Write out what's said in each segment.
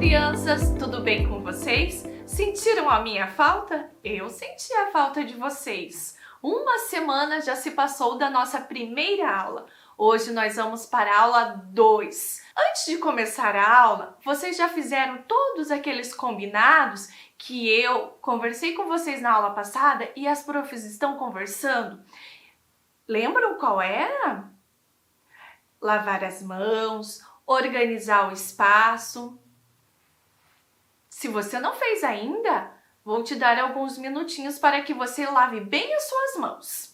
crianças, tudo bem com vocês? Sentiram a minha falta? Eu senti a falta de vocês. Uma semana já se passou da nossa primeira aula. Hoje nós vamos para a aula 2. Antes de começar a aula, vocês já fizeram todos aqueles combinados que eu conversei com vocês na aula passada e as profs estão conversando? Lembram qual era? Lavar as mãos, organizar o espaço. Se você não fez ainda, vou te dar alguns minutinhos para que você lave bem as suas mãos.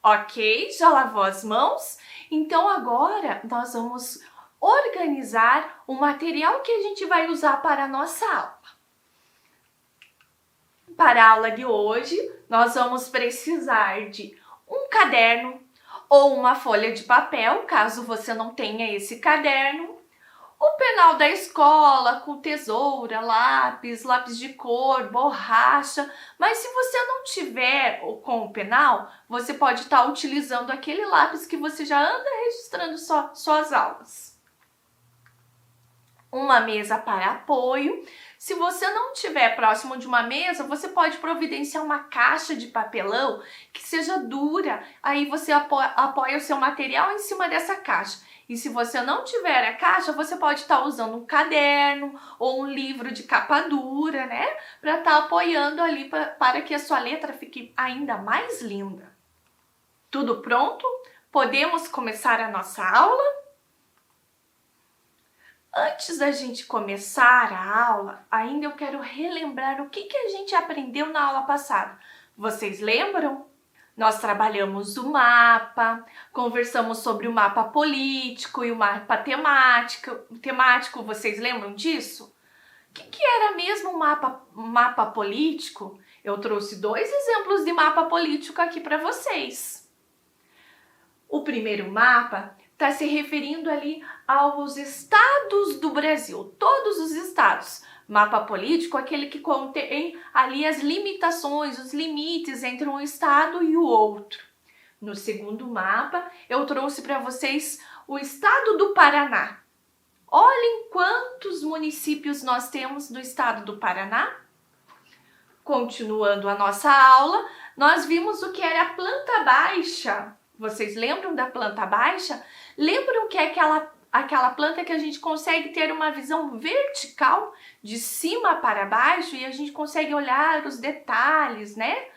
Ok, já lavou as mãos? Então agora nós vamos organizar o material que a gente vai usar para a nossa aula. Para a aula de hoje, nós vamos precisar de um caderno ou uma folha de papel, caso você não tenha esse caderno, o penal da escola com tesoura, lápis de cor, borracha. Mas se você não tiver com o penal, você pode estar utilizando aquele lápis que você já anda registrando suas aulas. Uma mesa para apoio. Se você não estiver próximo de uma mesa, você pode providenciar uma caixa de papelão que seja dura. Aí você apoia o seu material em cima dessa caixa. E se você não tiver a caixa, você pode estar usando um caderno ou um livro de capa dura, né? Para estar apoiando ali para que a sua letra fique ainda mais linda. Tudo pronto? Podemos começar a nossa aula? Antes da gente começar a aula, ainda eu quero relembrar o que a gente aprendeu na aula passada. Vocês lembram? Nós trabalhamos o mapa, conversamos sobre o mapa político e o mapa temático. Vocês lembram disso? O que era mesmo o mapa político? Eu trouxe 2 exemplos de mapa político aqui para vocês. O primeiro mapa está se referindo ali aos estados do Brasil, todos os estados. Mapa político, aquele que contém ali as limitações, os limites entre um estado e o outro. No segundo mapa, eu trouxe para vocês o estado do Paraná. Olhem quantos municípios nós temos no estado do Paraná. Continuando a nossa aula, nós vimos o que era a planta baixa. Vocês lembram da planta baixa? Lembram que é aquela planta que a gente consegue ter uma visão vertical de cima para baixo e a gente consegue olhar os detalhes, né?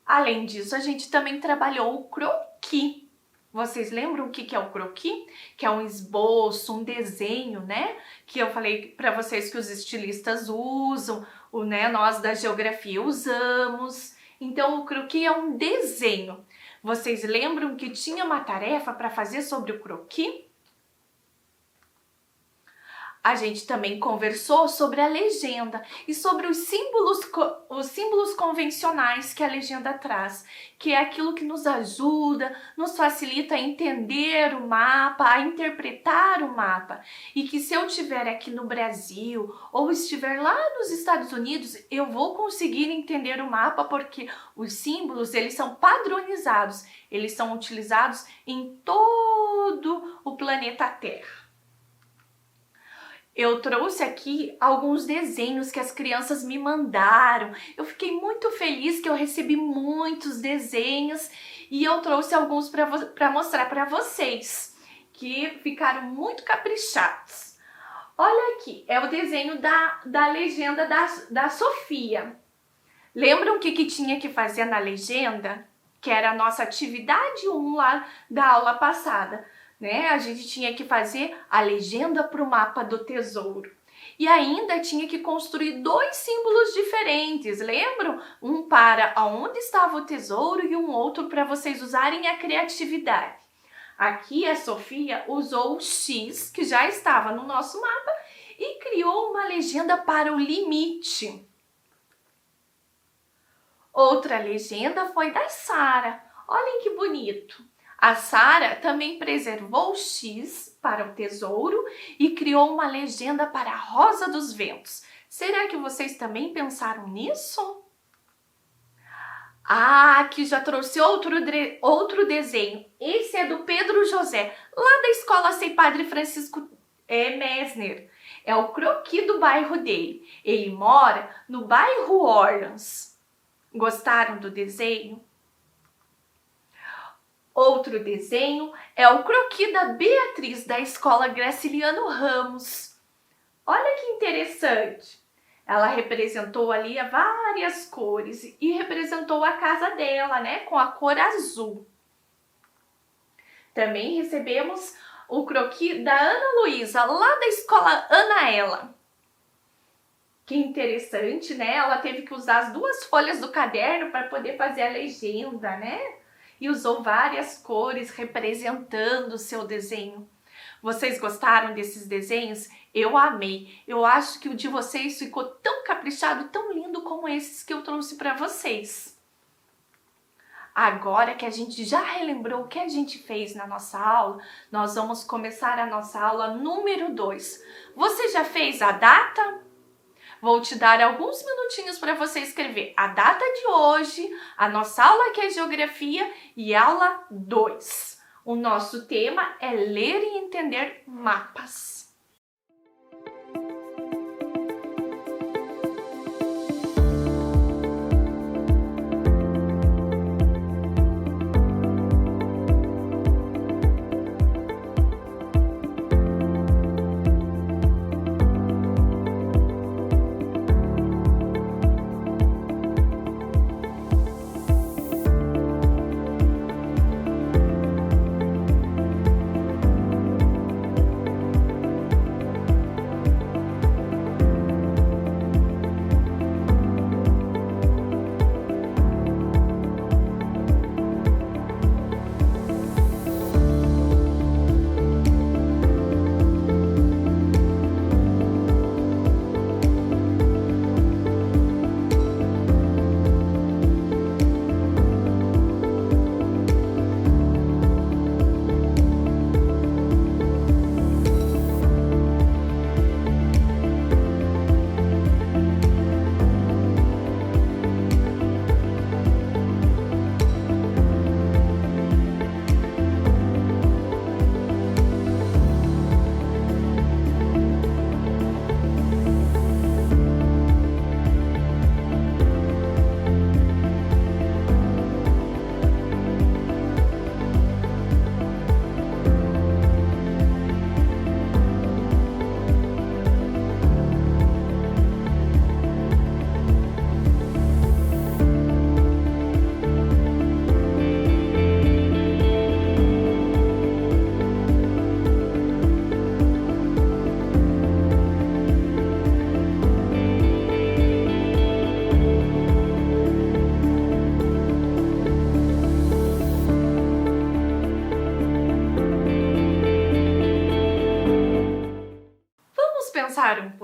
Além disso, a gente também trabalhou o croquis. Vocês lembram o que é o croquis? Que é um esboço, um desenho, né? Que eu falei para vocês que os estilistas usam, nós da geografia usamos. Então, o croquis é um desenho. Vocês lembram que tinha uma tarefa para fazer sobre o croquis? A gente também conversou sobre a legenda e sobre os símbolos convencionais que a legenda traz, que é aquilo que nos ajuda, nos facilita a entender o mapa, a interpretar o mapa. E que se eu estiver aqui no Brasil ou estiver lá nos Estados Unidos, eu vou conseguir entender o mapa porque os símbolos, eles são padronizados, eles são utilizados em todo o planeta Terra. Eu trouxe aqui alguns desenhos que as crianças me mandaram. Eu fiquei muito feliz que eu recebi muitos desenhos e eu trouxe alguns para mostrar para vocês, que ficaram muito caprichados. Olha aqui, é o desenho da legenda da Sofia. Lembram o que tinha que fazer na legenda? Que era a nossa atividade 1 lá da aula passada. Né? A gente tinha que fazer a legenda para o mapa do tesouro. E ainda tinha que construir 2 símbolos diferentes, lembram? Um para onde estava o tesouro e um outro para vocês usarem a criatividade. Aqui a Sofia usou o X, que já estava no nosso mapa, e criou uma legenda para o limite. Outra legenda foi da Sara. Olhem que bonito! A Sara também preservou o X para o tesouro e criou uma legenda para a Rosa dos Ventos. Será que vocês também pensaram nisso? Ah, aqui já trouxe outro desenho. Esse é do Pedro José, lá da escola Sei Padre Francisco Messner. É o croquis do bairro dele. Ele mora no bairro Orleans. Gostaram do desenho? Outro desenho é o croquis da Beatriz, da escola Graciliano Ramos. Olha que interessante! Ela representou ali várias cores e representou a casa dela, né, com a cor azul. Também recebemos o croquis da Ana Luísa, lá da escola Anaela. Que interessante, né? Ela teve que usar as 2 folhas do caderno para poder fazer a legenda, né? E usou várias cores representando o seu desenho. Vocês gostaram desses desenhos? Eu amei. Eu acho que o de vocês ficou tão caprichado, tão lindo como esses que eu trouxe para vocês. Agora que a gente já relembrou o que a gente fez na nossa aula, nós vamos começar a nossa aula número 2. Você já fez a data? Vou te dar alguns minutinhos para você escrever a data de hoje, a nossa aula que é Geografia e aula 2. O nosso tema é ler e entender mapas.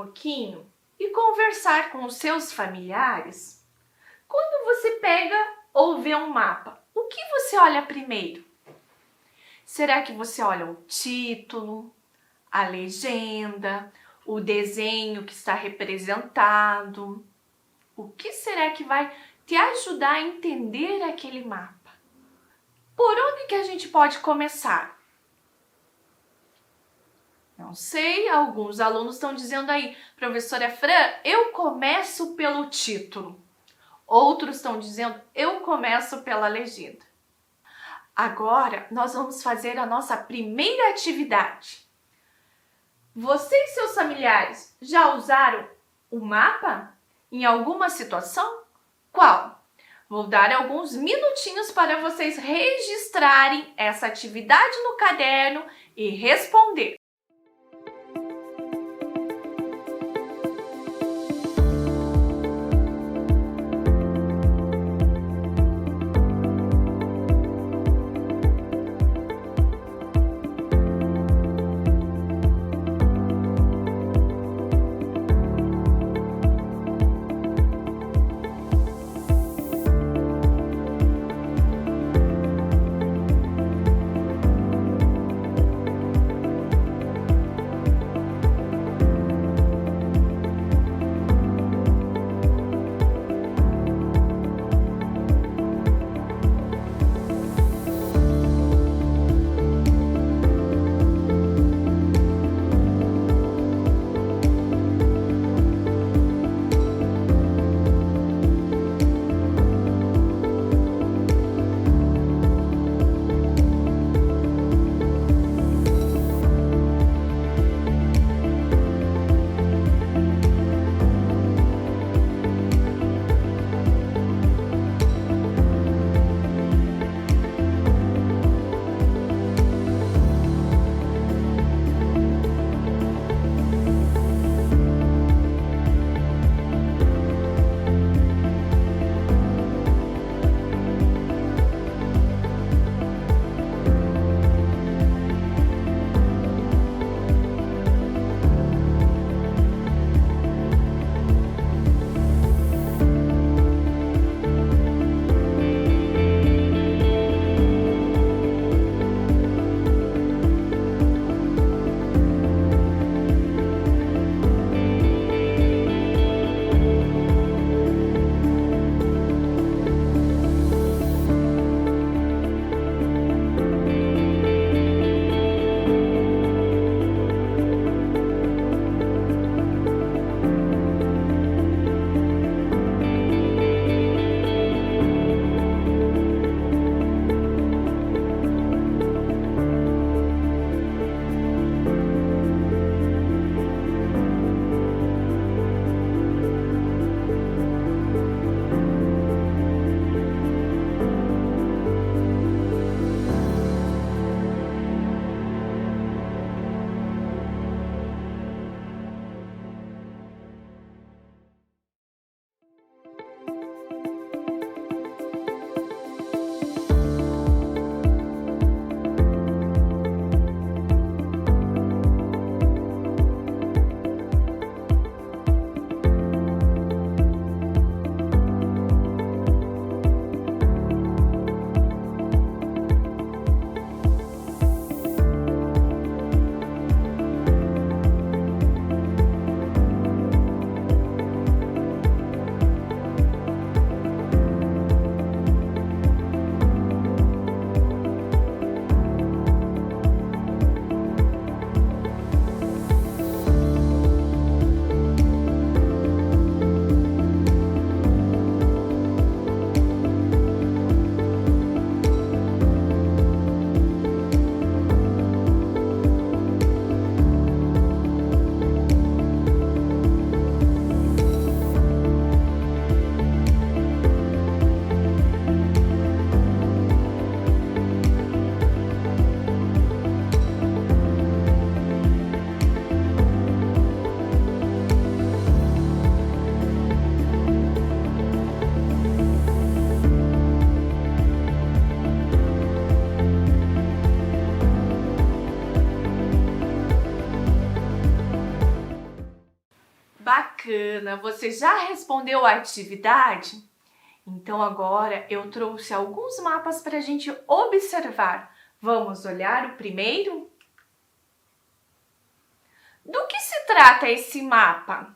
pouquinho e conversar com os seus familiares? Quando você pega ou vê um mapa, o que você olha primeiro? Será que você olha o título, a legenda, o desenho que está representado? O que será que vai te ajudar a entender aquele mapa? Por onde que a gente pode começar? Não sei, alguns alunos estão dizendo aí, professora Fran, eu começo pelo título. Outros estão dizendo, eu começo pela legenda. Agora, nós vamos fazer a nossa primeira atividade. Você e seus familiares já usaram o mapa em alguma situação? Qual? Vou dar alguns minutinhos para vocês registrarem essa atividade no caderno e responder. bacana! Você já respondeu a atividade? Então agora eu trouxe alguns mapas para a gente observar. Vamos olhar o primeiro? Do que se trata esse mapa?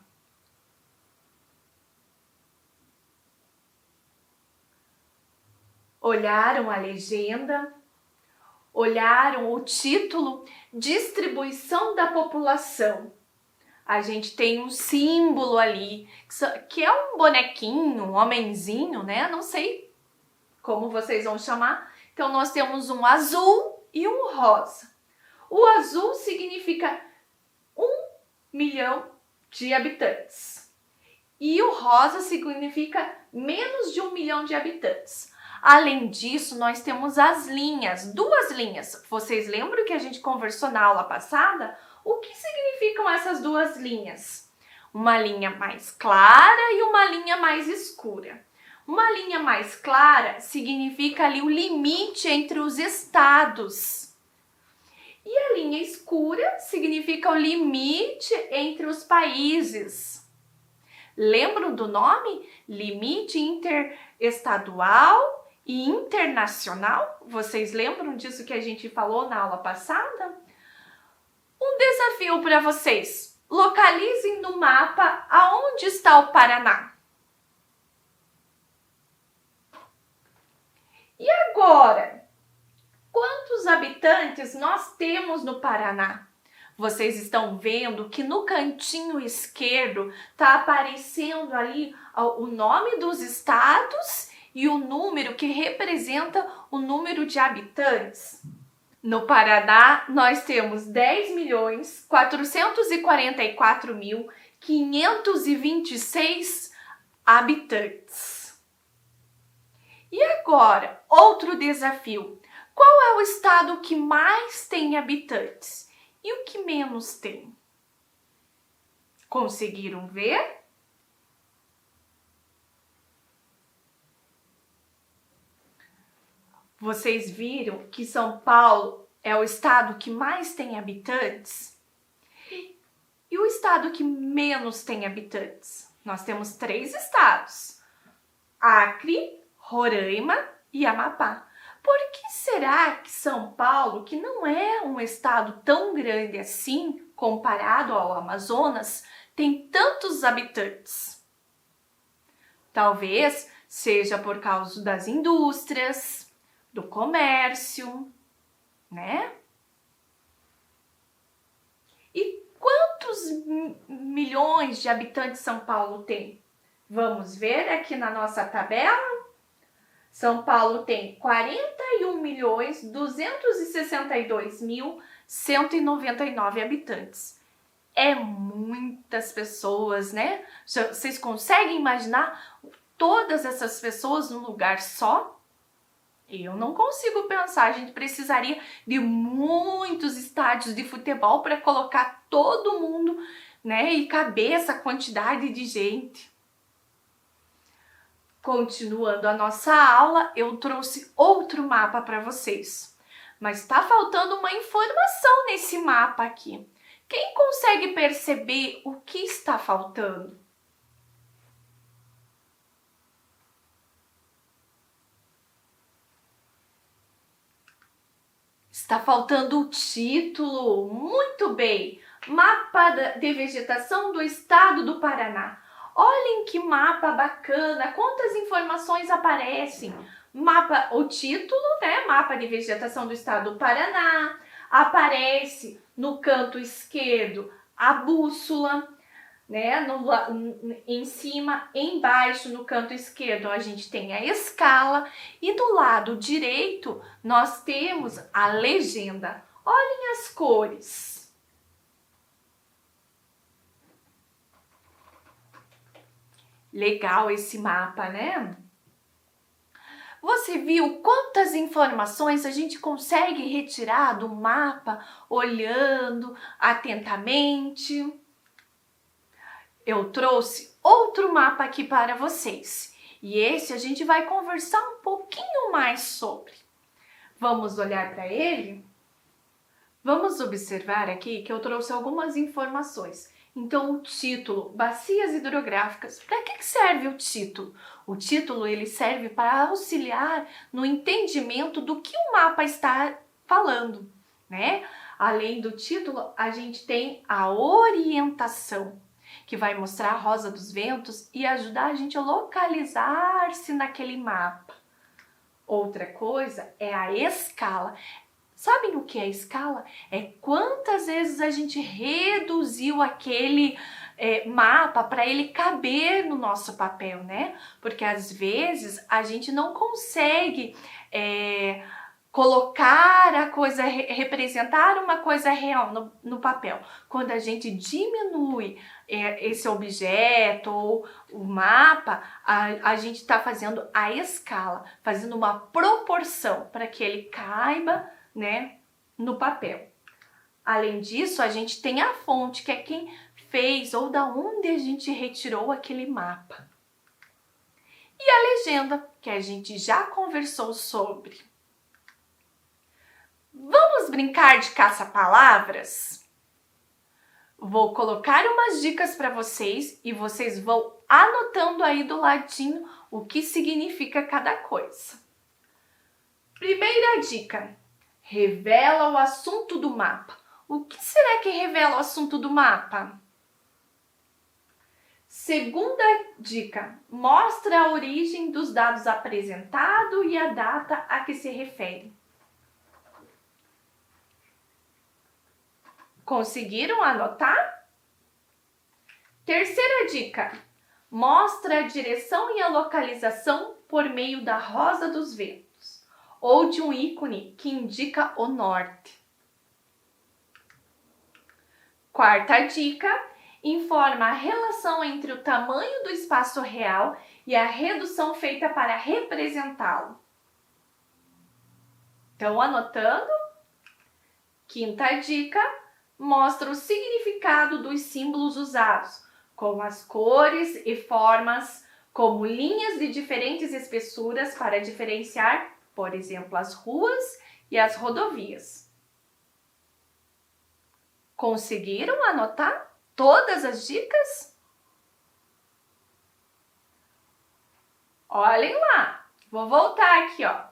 Olharam a legenda? Olharam o título? Distribuição da população. A gente tem um símbolo ali, que é um bonequinho, um homenzinho, né? Não sei como vocês vão chamar. Então, nós temos um azul e um rosa. O azul significa 1 milhão de habitantes. E o rosa significa menos de 1 milhão de habitantes. Além disso, nós temos as linhas, 2 linhas. Vocês lembram que a gente conversou na aula passada? O que significam essas 2 linhas? Uma linha mais clara e uma linha mais escura. Uma linha mais clara significa ali o limite entre os estados. E a linha escura significa o limite entre os países. Lembram do nome? Limite interestadual e internacional? Vocês lembram disso que a gente falou na aula passada? Um desafio para vocês. Localizem no mapa aonde está o Paraná. E agora, quantos habitantes nós temos no Paraná? Vocês estão vendo que no cantinho esquerdo está aparecendo ali o nome dos estados e o número que representa o número de habitantes. No Paraná, nós temos 10.444.526 habitantes. E agora, outro desafio. Qual é o estado que mais tem habitantes e o que menos tem? Conseguiram ver? Vocês viram que São Paulo é o estado que mais tem habitantes? E o estado que menos tem habitantes? Nós temos 3 estados: Acre, Roraima e Amapá. Por que será que São Paulo, que não é um estado tão grande assim, comparado ao Amazonas, tem tantos habitantes? Talvez seja por causa das indústrias, do comércio, né? E quantos milhões de habitantes São Paulo tem? Vamos ver aqui na nossa tabela. São Paulo tem 41.262.199 habitantes. É muitas pessoas, né? Vocês conseguem imaginar todas essas pessoas num lugar só? Eu não consigo pensar, a gente precisaria de muitos estádios de futebol para colocar todo mundo, né, e caber essa quantidade de gente. Continuando a nossa aula, eu trouxe outro mapa para vocês. Mas está faltando uma informação nesse mapa aqui. Quem consegue perceber o que está faltando? Está faltando o título. Muito bem. Mapa de vegetação do estado do Paraná. Olhem que mapa bacana. Quantas informações aparecem? Mapa, o título, né? Mapa de vegetação do estado do Paraná. Aparece no canto esquerdo a bússola, né? Em cima, embaixo, no canto esquerdo, a gente tem a escala e do lado direito nós temos a legenda. Olhem as cores. Legal esse mapa, né? Você viu quantas informações a gente consegue retirar do mapa olhando atentamente? Eu trouxe outro mapa aqui para vocês e esse a gente vai conversar um pouquinho mais sobre. Vamos olhar para ele? Vamos observar aqui que eu trouxe algumas informações. Então, o título, bacias hidrográficas, para que serve o título? O título ele serve para auxiliar no entendimento do que o mapa está falando, né? Além do título, a gente tem a orientação, que vai mostrar a Rosa dos Ventos e ajudar a gente a localizar-se naquele mapa. Outra coisa é a escala. Sabem o que é escala? É quantas vezes a gente reduziu aquele mapa para ele caber no nosso papel, né? Porque às vezes a gente não consegue colocar a coisa, representar uma coisa real no papel. Quando a gente diminui esse objeto ou o mapa, a gente está fazendo a escala, fazendo uma proporção para que ele caiba, né, no papel. Além disso, a gente tem a fonte, que é quem fez ou da onde a gente retirou aquele mapa. E a legenda, que a gente já conversou sobre. Vamos brincar de caça-palavras? Vou colocar umas dicas para vocês e vocês vão anotando aí do ladinho o que significa cada coisa. Primeira dica. Revela o assunto do mapa. O que será que revela o assunto do mapa? Segunda dica. Mostra a origem dos dados apresentados e a data a que se refere. Conseguiram anotar? Terceira dica. Mostra a direção e a localização por meio da Rosa dos Ventos ou de um ícone que indica o norte. Quarta dica, informa a relação entre o tamanho do espaço real e a redução feita para representá-lo. Estão anotando? Quinta dica, mostra o significado dos símbolos usados, como as cores e formas, como linhas de diferentes espessuras para diferenciar, por exemplo, as ruas e as rodovias. Conseguiram anotar todas as dicas? Olhem lá, vou voltar aqui, ó.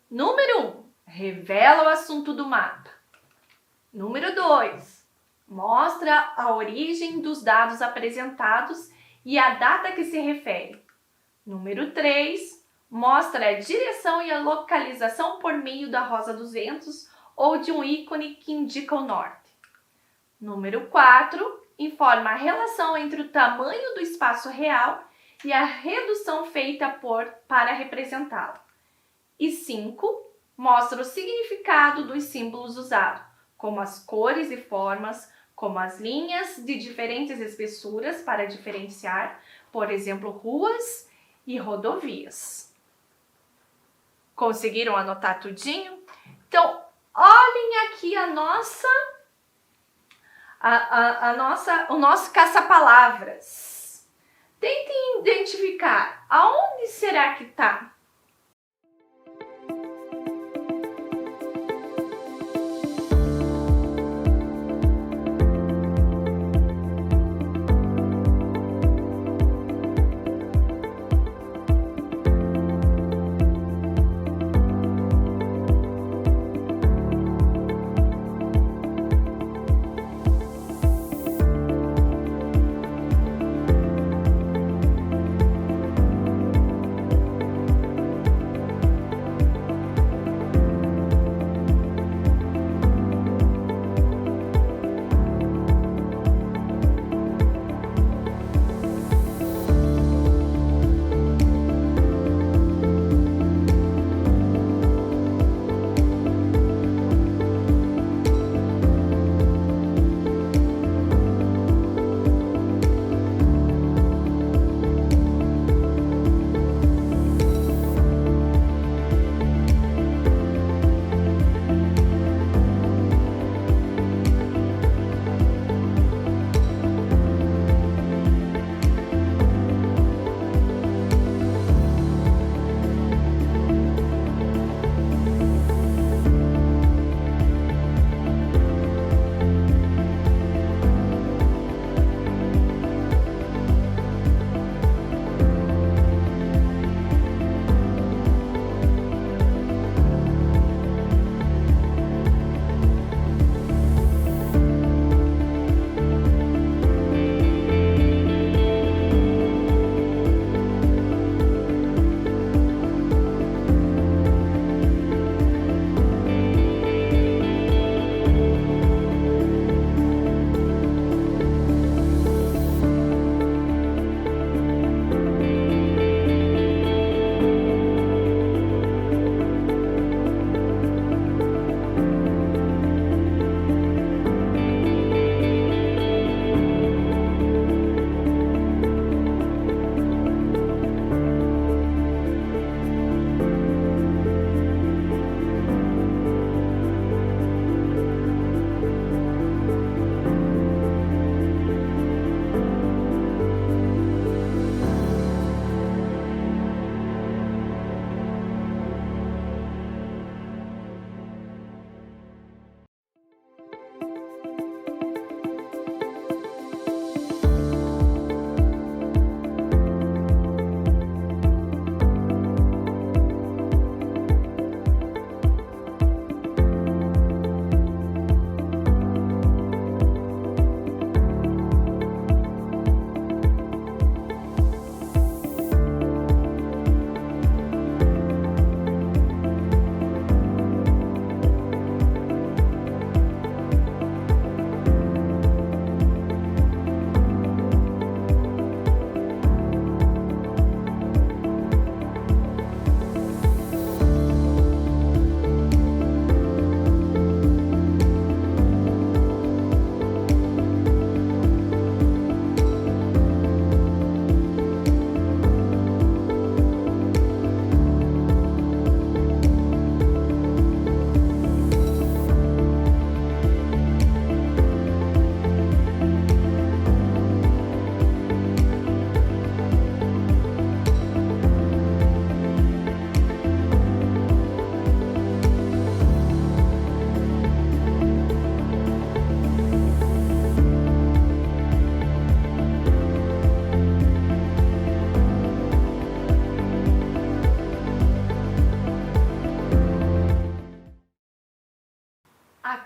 Número 1, revela o assunto do mapa. Número 2, mostra a origem dos dados apresentados e a data que se refere. Número 3, mostra a direção e a localização por meio da Rosa dos Ventos ou de um ícone que indica o norte. Número 4, informa a relação entre o tamanho do espaço real e a redução feita para representá-lo. E 5, mostra o significado dos símbolos usados, como as cores e formas, como as linhas de diferentes espessuras para diferenciar, por exemplo, ruas e rodovias. Conseguiram anotar tudinho? Então, olhem aqui o nosso caça-palavras. Tentem identificar aonde será que está.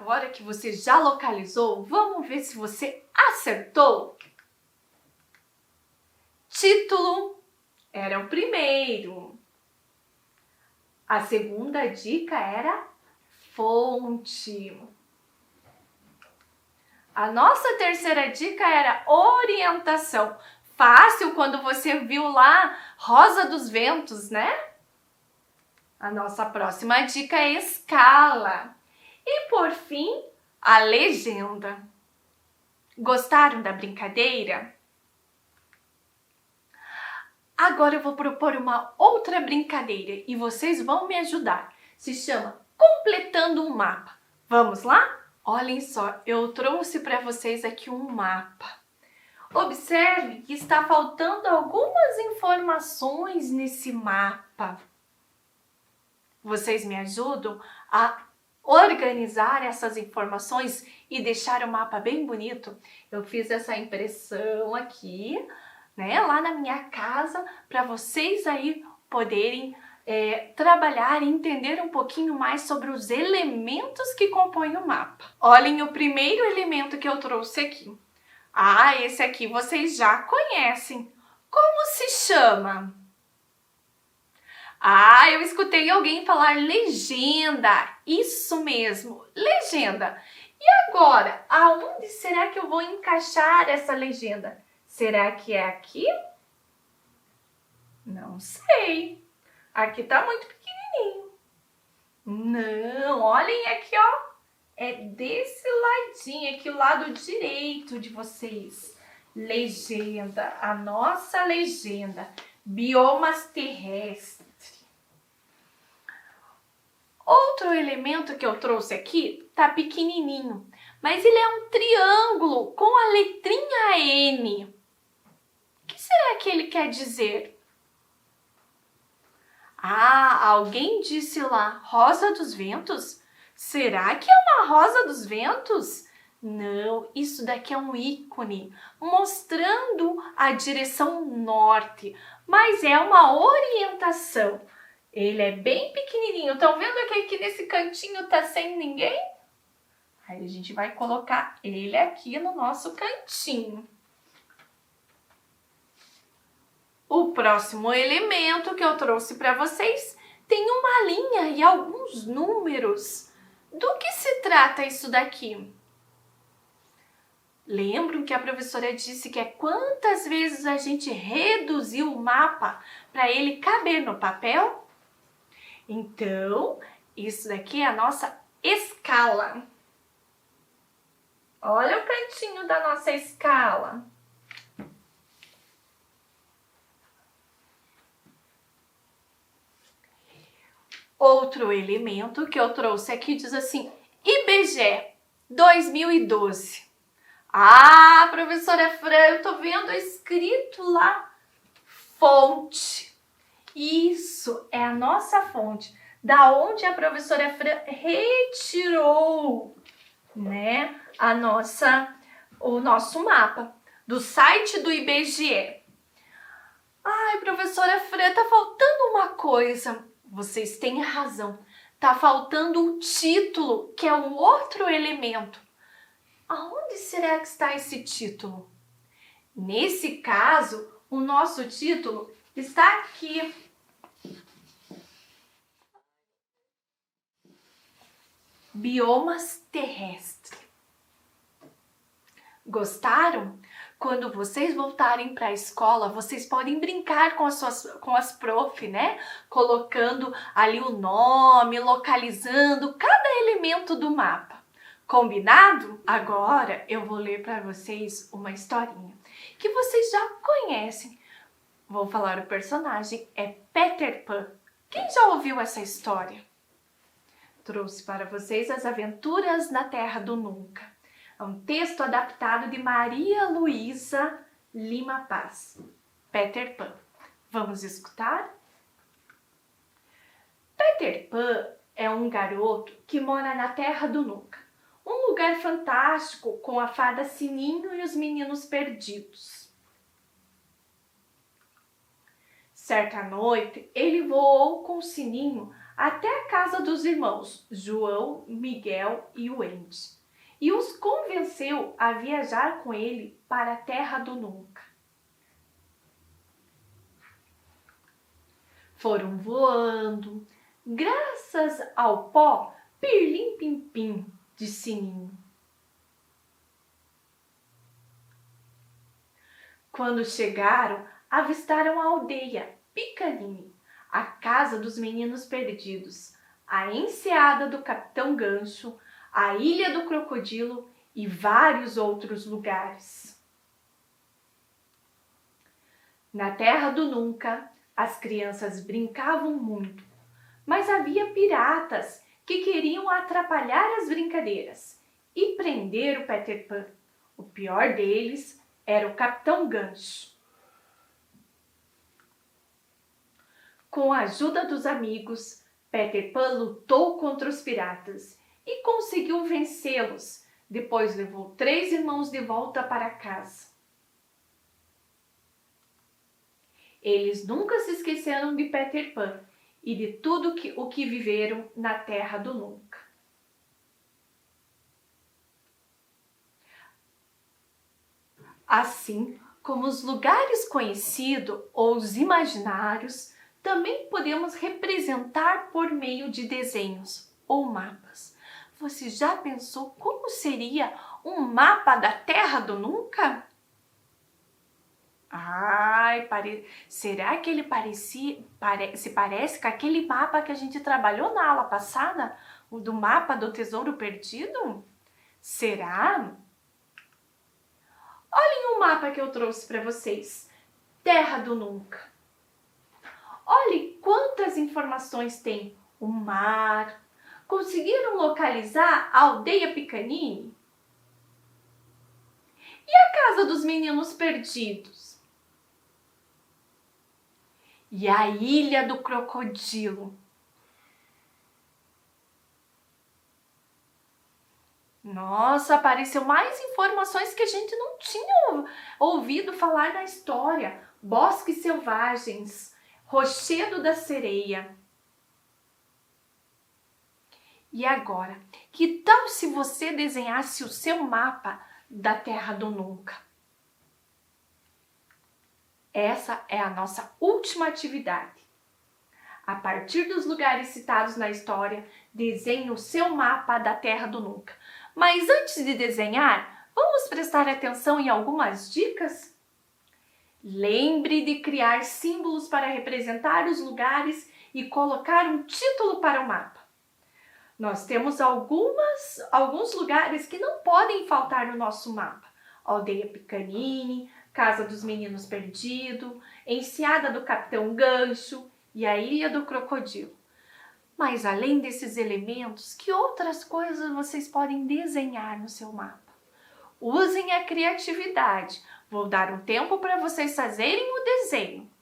Agora que você já localizou, vamos ver se você acertou. Título era o primeiro. A segunda dica era fonte. A nossa terceira dica era orientação. Fácil quando você viu lá Rosa dos Ventos, né? A nossa próxima dica é escala. E por fim, a legenda. Gostaram da brincadeira? Agora eu vou propor uma outra brincadeira e vocês vão me ajudar. Se chama Completando um Mapa. Vamos lá? Olhem só, eu trouxe para vocês aqui um mapa. Observe que está faltando algumas informações nesse mapa. Vocês me ajudam a organizar essas informações e deixar o mapa bem bonito? Eu fiz essa impressão aqui, né, lá na minha casa, para vocês aí poderem trabalhar e entender um pouquinho mais sobre os elementos que compõem o mapa. Olhem o primeiro elemento que eu trouxe aqui. Ah, esse aqui vocês já conhecem. Como se chama? Ah, eu escutei alguém falar legenda. Isso mesmo, legenda. E agora, aonde será que eu vou encaixar essa legenda? Será que é aqui? Não sei. Aqui tá muito pequenininho. Não, olhem aqui, ó. É desse ladinho, aqui o lado direito de vocês. Legenda, a nossa legenda. Biomas terrestres. Outro elemento que eu trouxe aqui tá pequenininho, mas ele é um triângulo com a letrinha N. O que será que ele quer dizer? Ah, alguém disse lá, Rosa dos Ventos? Será que é uma rosa dos ventos? Não, isso daqui é um ícone mostrando a direção norte, mas é uma orientação. Ele é bem pequenininho. Estão vendo que aqui nesse cantinho tá sem ninguém? Aí a gente vai colocar ele aqui no nosso cantinho. O próximo elemento que eu trouxe para vocês tem uma linha e alguns números. Do que se trata isso daqui? Lembram que a professora disse que é quantas vezes a gente reduziu o mapa para ele caber no papel? Então, isso daqui é a nossa escala. Olha o cantinho da nossa escala. Outro elemento que eu trouxe aqui diz assim, IBGE 2012. Ah, professora Fran, eu tô vendo escrito lá, fonte. Isso é a nossa fonte, da onde a professora Fran retirou, né, o nosso mapa, do site do IBGE. Ai, professora Fran, tá faltando uma coisa. Vocês têm razão, tá faltando o título, que é um outro elemento. Aonde será que está esse título? Nesse caso, o nosso título está aqui. Biomas terrestres. Gostaram? Quando vocês voltarem para a escola, vocês podem brincar com as prof, né? Colocando ali o nome, localizando cada elemento do mapa. Combinado? Agora eu vou ler para vocês uma historinha que vocês já conhecem. Vou falar o personagem, é Peter Pan. Quem já ouviu essa história? Trouxe para vocês As Aventuras na Terra do Nunca. É um texto adaptado de Maria Luísa Lima Paz. Peter Pan. Vamos escutar? Peter Pan é um garoto que mora na Terra do Nunca. Um lugar fantástico com a fada Sininho e os meninos perdidos. Certa noite, ele voou com o Sininho até a casa dos irmãos João, Miguel e Wendy, e os convenceu a viajar com ele para a terra do nunca. Foram voando, graças ao pó pirlim-pim-pim de sininho. Quando chegaram, avistaram a aldeia Picanini, a casa dos meninos perdidos, a enseada do Capitão Gancho, a ilha do Crocodilo e vários outros lugares. Na terra do nunca, as crianças brincavam muito, mas havia piratas que queriam atrapalhar as brincadeiras e prender o Peter Pan. O pior deles era o Capitão Gancho. Com a ajuda dos amigos, Peter Pan lutou contra os piratas e conseguiu vencê-los. Depois levou 3 irmãos de volta para casa. Eles nunca se esqueceram de Peter Pan e de tudo o que viveram na Terra do Nunca. Assim como os lugares conhecidos ou os imaginários, também podemos representar por meio de desenhos ou mapas. Você já pensou como seria um mapa da Terra do Nunca? Ai, será que ele se parece com aquele mapa que a gente trabalhou na aula passada? O do mapa do Tesouro Perdido? Será? Olhem o mapa que eu trouxe para vocês. Terra do Nunca. Olhe quantas informações tem o mar. Conseguiram localizar a aldeia Picanini? E a casa dos meninos perdidos? E a ilha do Crocodilo? Nossa, apareceu mais informações que a gente não tinha ouvido falar na história. Bosques selvagens, Rochedo da Sereia. E agora, que tal se você desenhasse o seu mapa da Terra do Nunca? Essa é a nossa última atividade. A partir dos lugares citados na história, desenhe o seu mapa da Terra do Nunca. Mas antes de desenhar, vamos prestar atenção em algumas dicas? Lembre de criar símbolos para representar os lugares e colocar um título para o mapa. Nós temos alguns lugares que não podem faltar no nosso mapa. Aldeia Picanini, Casa dos Meninos Perdidos, Enseada do Capitão Gancho e a Ilha do Crocodilo. Mas além desses elementos, que outras coisas vocês podem desenhar no seu mapa? Usem a criatividade. Vou dar um tempo para vocês fazerem o desenho.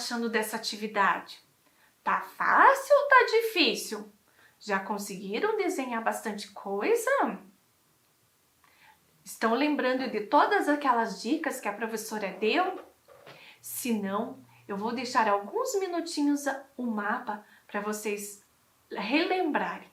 achando dessa atividade? Tá fácil ou tá difícil? Já conseguiram desenhar bastante coisa? Estão lembrando de todas aquelas dicas que a professora deu? Se não, eu vou deixar alguns minutinhos o mapa para vocês relembrarem.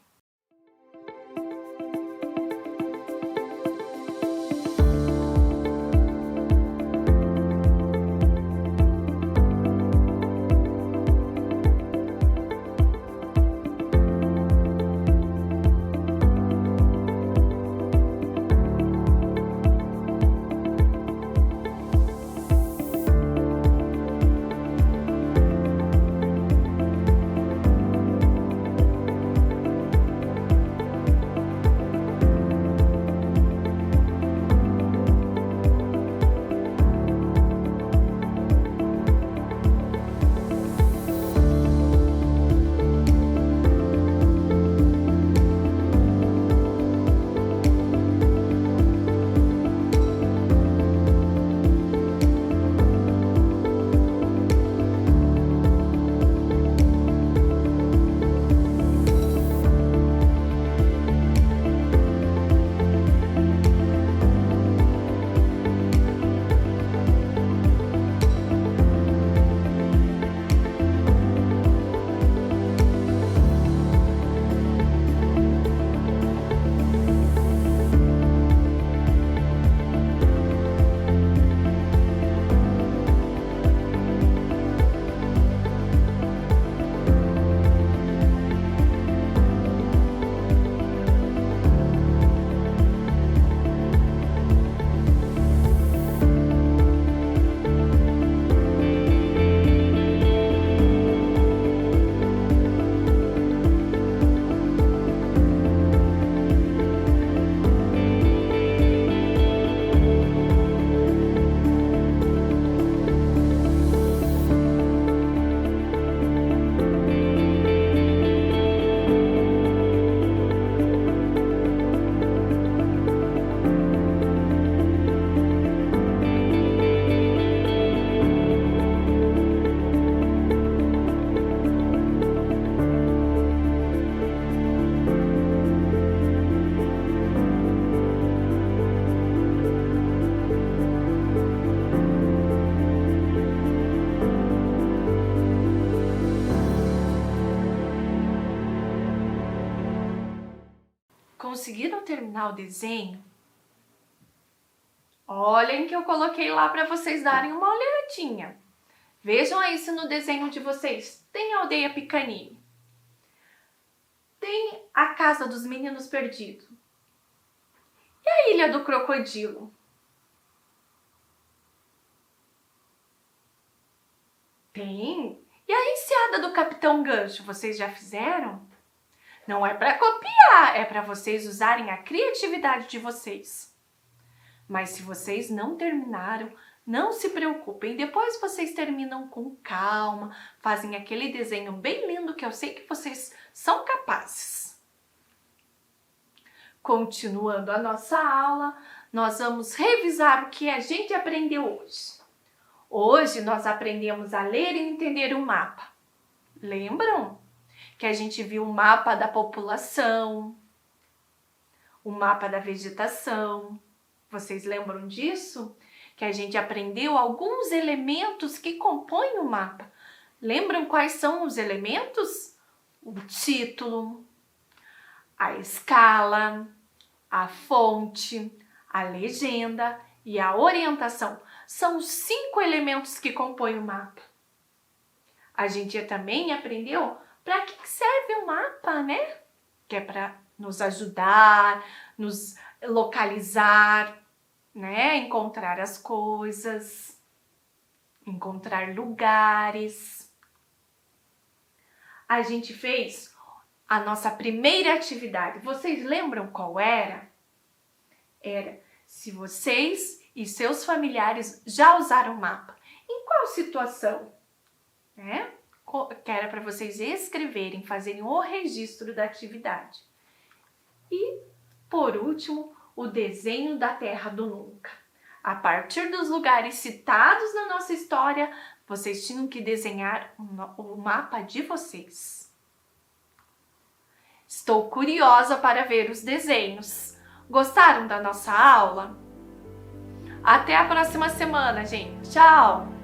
Conseguiram terminar o desenho? Olhem que eu coloquei lá para vocês darem uma olhadinha. Vejam aí se no desenho de vocês tem a aldeia Picanini. Tem a casa dos meninos perdidos. E a ilha do crocodilo? Tem. E a enseada do Capitão Gancho, vocês já fizeram? Não é para copiar, é para vocês usarem a criatividade de vocês. Mas se vocês não terminaram, não se preocupem. Depois vocês terminam com calma, fazem aquele desenho bem lindo que eu sei que vocês são capazes. Continuando a nossa aula, nós vamos revisar o que a gente aprendeu hoje. Hoje nós aprendemos a ler e entender o mapa. Lembram? Que a gente viu o mapa da população, o mapa da vegetação. Vocês lembram disso? Que a gente aprendeu alguns elementos que compõem o mapa. Lembram quais são os elementos? O título, a escala, a fonte, a legenda e a orientação. São os 5 elementos que compõem o mapa. A gente também aprendeu para que serve o mapa, né? Que é para nos ajudar, nos localizar, né? Encontrar as coisas, encontrar lugares. A gente fez a nossa primeira atividade. Vocês lembram qual era? Era se vocês e seus familiares já usaram o mapa. Em qual situação? Né? Que era para vocês escreverem, fazerem o registro da atividade. E, por último, o desenho da Terra do Nunca. A partir dos lugares citados na nossa história, Vocês tinham que desenhar o mapa de vocês. Estou curiosa para ver os desenhos. Gostaram da nossa aula? Até a próxima semana, gente. Tchau!